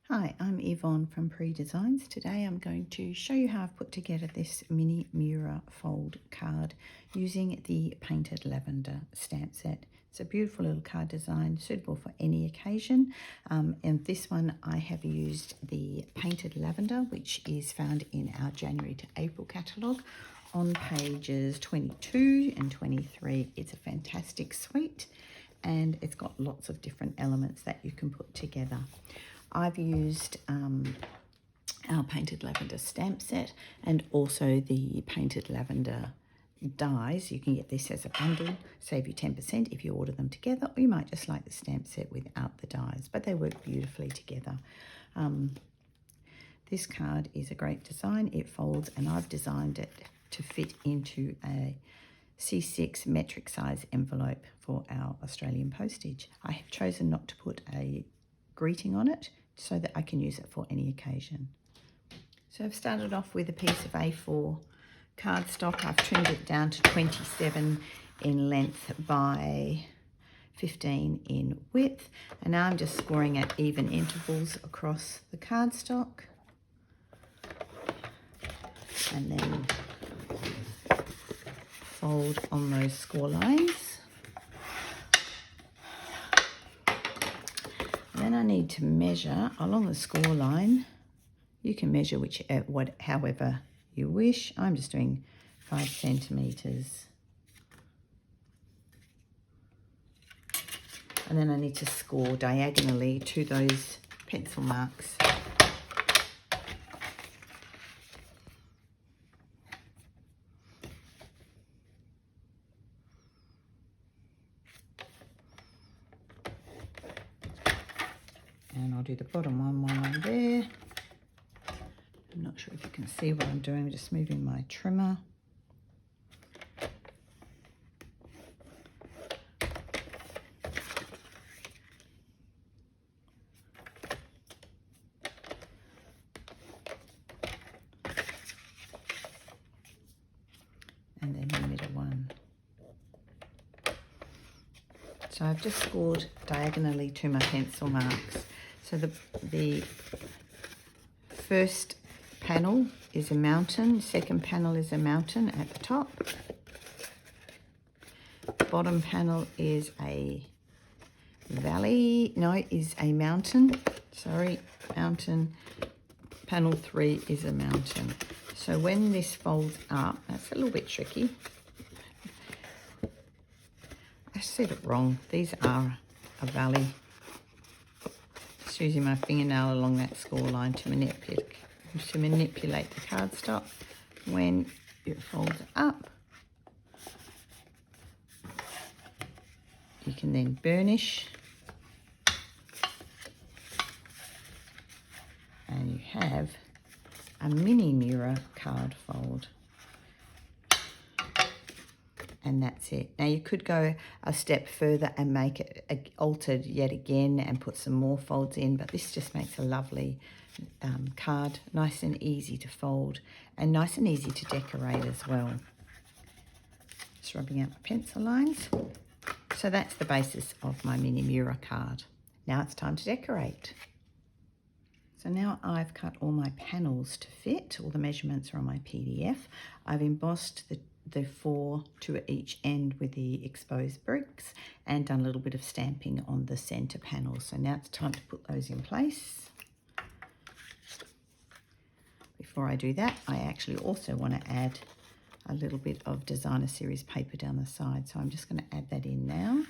Hi, I'm Yvonne from Pree Designs. Today I'm going to show you how I've put together this Mini Muira fold card using the Painted Lavender stamp set. It's a beautiful little card design suitable for any occasion. And this one I have used the Painted Lavender, which is found in our January to April catalogue on pages 22 and 23. It's a fantastic suite and it's got lots of different elements that you can put together. I've used our Painted Lavender stamp set and also the Painted Lavender dies. You can get this as a bundle, save you 10% if you order them together, or you might just like the stamp set without the dies, but they work beautifully together. This card is a great design. It folds, and I've designed it to fit into a C6 metric size envelope for our Australian postage. I have chosen not to put a greeting on it so that I can use it for any occasion. So I've started off with a piece of A4 cardstock. I've trimmed it down to 27 in length by 15 in width, and now I'm just scoring at even intervals across the cardstock, and then fold on those score lines. Then I need to measure along the score line. You can measure however you wish. I'm just doing 5 centimeters. And then I need to score diagonally to those pencil marks. And I'll do the bottom one while I'm there. I'm not sure if you can see what I'm doing. I'm just moving my trimmer. And then the middle one. So I've just scored diagonally to my pencil marks. So the first panel is a mountain, second panel is a mountain at the top. Bottom panel is a valley, no, is a mountain, sorry, mountain. Panel 3 is a mountain. So when this folds up, that's a little bit tricky. I said it wrong. These are a valley. Just using my fingernail along that score line to manipulate the cardstock. When it folds up, you can then burnish, and you have a Mini Muira card fold. And that's it. Now you could go a step further and make it altered yet again and put some more folds in, but this just makes a lovely card, nice and easy to fold and nice and easy to decorate as well. Just rubbing out my pencil lines. So that's the basis of my Mini Muira card. Now it's time to decorate. So now I've cut all my panels to fit. All the measurements are on my PDF. I've embossed the 4 to each end with the exposed bricks and done a little bit of stamping on the center panel. So now it's time to put those in place. Before I do that, I actually also want to add a little bit of designer series paper down the side. So I'm just going to add that in now.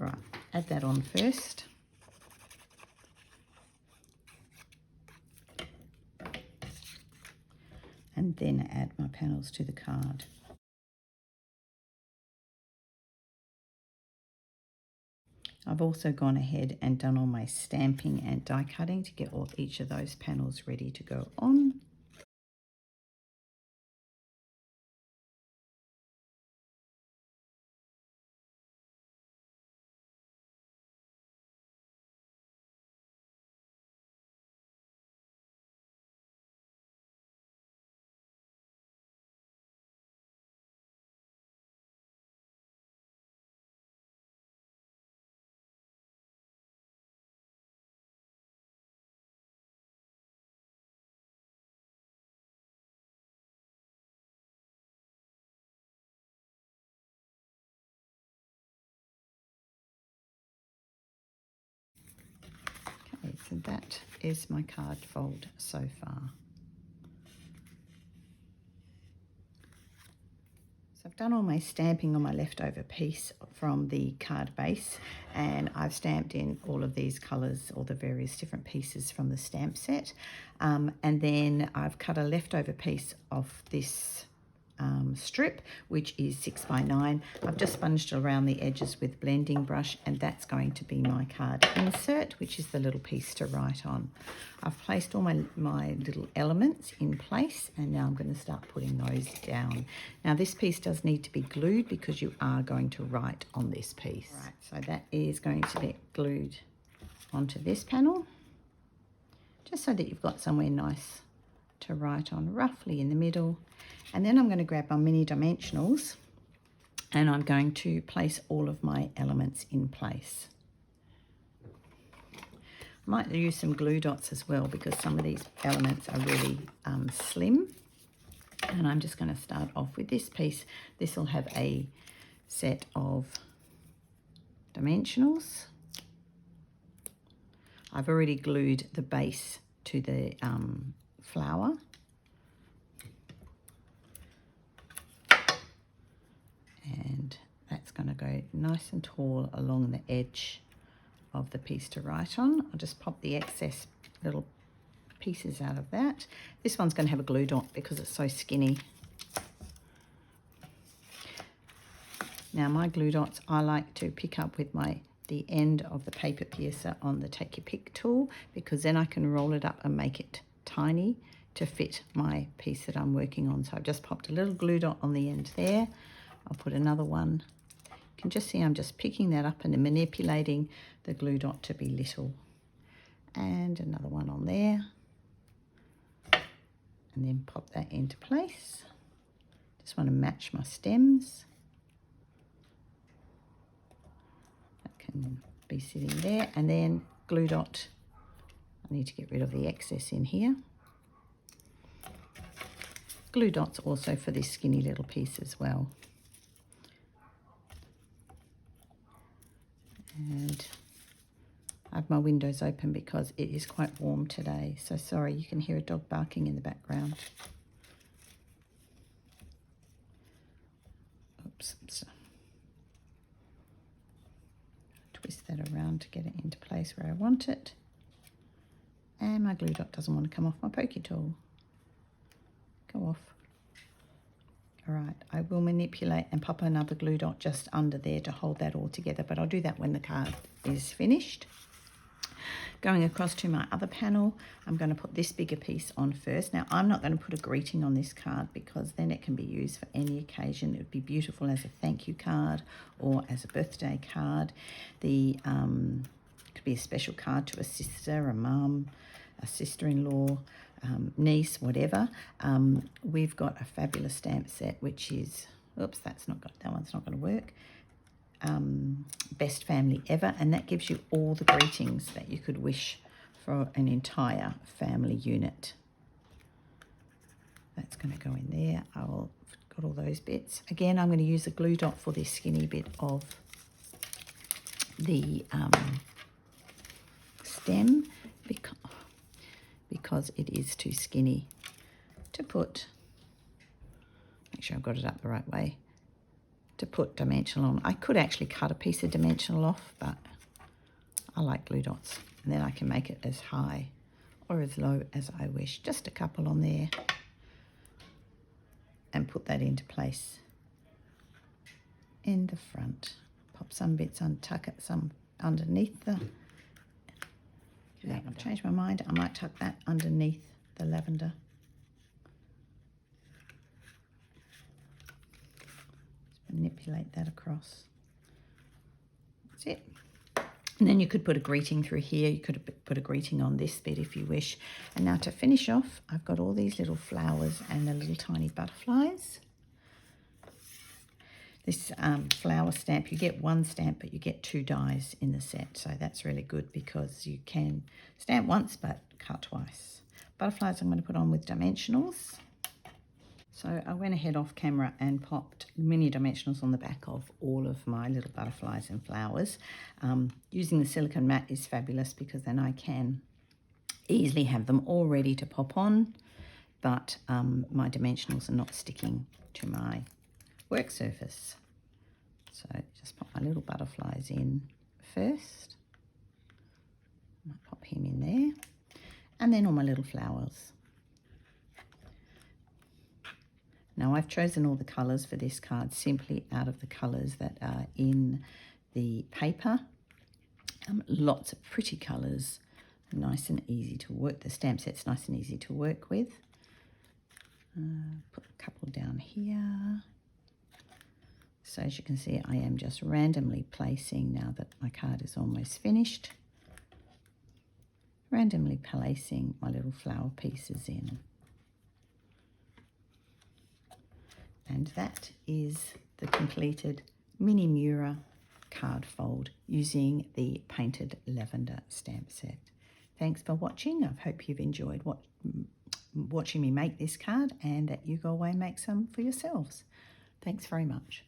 Right, add that on first. And then add my panels to the card. I've also gone ahead and done all my stamping and die cutting to get each of those panels ready to go on. So that is my card fold so far. So I've done all my stamping on my leftover piece from the card base, and I've stamped in all of these colours, all the various different pieces from the stamp set. And then I've cut a leftover piece of this strip, which is 6 by 9. I've just sponged around the edges with blending brush, and that's going to be my card insert, which is the little piece to write on. I've placed all my little elements in place, and now I'm going to start putting those down. Now this piece does need to be glued because you are going to write on this piece. Right, so that is going to be glued onto this panel, just so that you've got somewhere nice to write on, roughly in the middle. And then I'm going to grab my mini dimensionals, and I'm going to place all of my elements in place. I might use some glue dots as well because some of these elements are really slim. And I'm just going to start off with this piece. This will have a set of dimensionals. I've already glued the base to the flower. And that's going to go nice and tall along the edge of the piece to write on. I'll just pop the excess little pieces out of that. This one's going to have a glue dot because it's so skinny. Now my glue dots I like to pick up with the end of the paper piercer on the Take Your Pick tool, because then I can roll it up and make it tiny to fit my piece that I'm working on. So I've just popped a little glue dot on the end there. I'll put another one. You can just see I'm just picking that up and manipulating the glue dot to be little. And another one on there. And then pop that into place. Just want to match my stems. That can be sitting there. And then glue dot. I need to get rid of the excess in here. Glue dots also for this skinny little piece as well. And I have my windows open because it is quite warm today. So sorry, you can hear a dog barking in the background. Oops. Twist that around to get it into place where I want it. And my glue dot doesn't want to come off my pokey tool. Go off. All right, I will manipulate and pop another glue dot just under there to hold that all together, but I'll do that when the card is finished. Going across to my other panel, I'm going to put this bigger piece on first. Now, I'm not going to put a greeting on this card because then it can be used for any occasion. It would be beautiful as a thank you card or as a birthday card. It could be a special card to a sister, a mum, a sister-in-law, niece, whatever. We've got a fabulous stamp set, which is, oops, that one's not going to work. Best family ever, and that gives you all the greetings that you could wish for an entire family unit. That's going to go in there. I've got all those bits. Again, I'm going to use a glue dot for this skinny bit of the stem because it is too skinny to put. Make sure I've got it up the right way. To put dimensional on. I could actually cut a piece of dimensional off, but I like glue dots. And then I can make it as high or as low as I wish. Just a couple on there. And put that into place in the front. Pop some bits on, tuck it some underneath the... I've changed my mind. I might tuck that underneath the lavender. Manipulate that across. That's it. And then you could put a greeting through here. You could put a greeting on this bit if you wish. And now to finish off, I've got all these little flowers and the little tiny butterflies. This flower stamp, you get one stamp, but you get 2 dies in the set. So that's really good because you can stamp once, but cut twice. Butterflies I'm going to put on with dimensionals. So I went ahead off camera and popped mini dimensionals on the back of all of my little butterflies and flowers. Using the silicone mat is fabulous because then I can easily have them all ready to pop on, but my dimensionals are not sticking to my work surface. So just pop my little butterflies in first. Might pop him in there. And then all my little flowers. Now I've chosen all the colours for this card simply out of the colours that are in the paper. Lots of pretty colours, nice and easy to work. The stamp set's nice and easy to work with. Put a couple down here. So as you can see, I am just randomly placing, now that my card is almost finished, randomly placing my little flower pieces in. And that is the completed Mini Muira card fold using the Painted Lavender stamp set. Thanks for watching. I hope you've enjoyed watching me make this card and that you go away and make some for yourselves. Thanks very much.